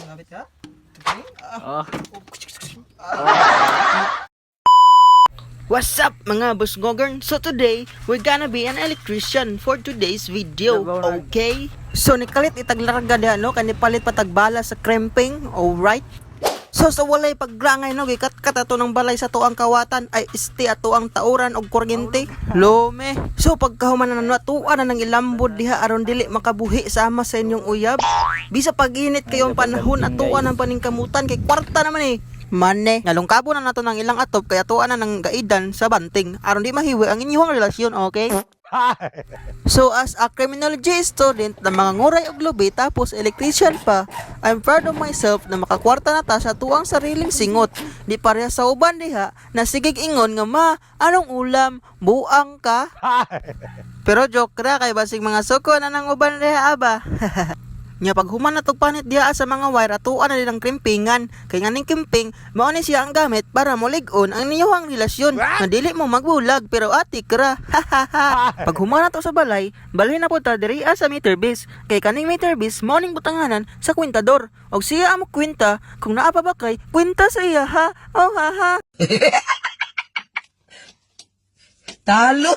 Gamit ka? Okay. What's up mga boss gogern? So today, we're gonna be an electrician for today's video, okay? So nikalit itaglarga diha no, kanipalit patagbala sa kremping, alright? So sa walay pagrangay no, gikat-kat ato ng balay sa tuang kawatan ay isti ato ang tauran og kuryente. Lome. So pagkahuman na natuan na ng ilambod diha aron dili makabuhi sama sa inyong uyab. Bisa pag-init kayong panahon atuan ang paningkamutan kay kwarta naman eh. Mane, nalungkabo na nato ng ilang atop kaya tuan na ng gaidan sa banting aron di mahiwi ang inyong relasyon, okay? So as a criminology student na mga nguray og lubi tapos electrician pa, I'm proud of myself na makakwarta na ta sa tuang sariling singot. Di pareha sa uban diha na sigig ingon nga ma, anong ulam? Buang ka? Pero joke ra kay basig mga suko na nang uban diha aba. Nya pag human na tog panit diha sa mga wire atuan na nilang krimpingan kay nganing krimping mao ni siya ang gamit para molig-on ang niyohang relasyon na dili mo magbulag pero atik ra. Pag human na to sa balay balhin na pud ta diri sa meter base kay kaning meter base mao ning butanganan sa kwintador og siya amo kwenta kung naa pa ba kay kwenta sa iya ha. Oh ha ha. Talo!